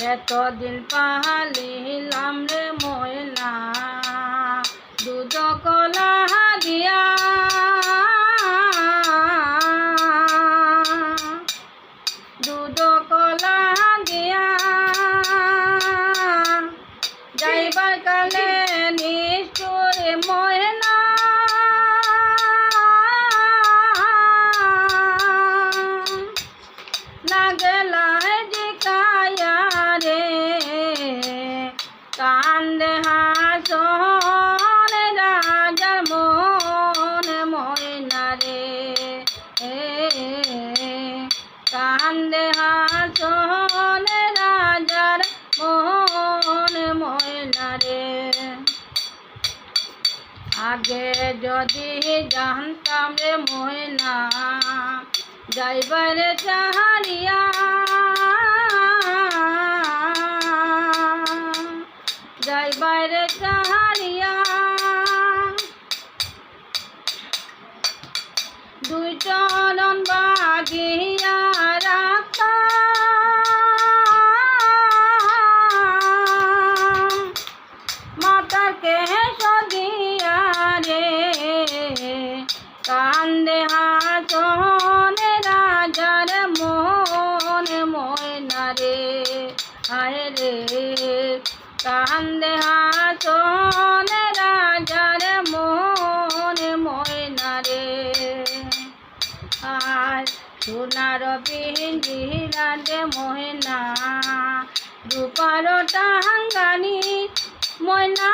এতদিন পালিলাম রে ময়না দুধ কলা দিয়া দুধ কলা দিয়া যাইবার কালে নিষ্ঠুর ময়না না গেলা জিকায়া রে কান্দে হাসন রাজার মন ময়না রে কান্দে হাসন রাজার মন ময়না রে। আগে যদি জানতাম রে ময়না যাইবারে চাহারিয়া যাইবারে চাহারিয়া দুই চরণ বাঁধিয়া রাখতাম মাতার কেশ দিয়া রে কান্দে হাসন রাজার মন ময়না রে হায় রে কান্দে হাসন রাজার মন ময়না রে। আর সোনার পিঞ্জিরা রে ময়না রূপার টাঙ্গানি ময়না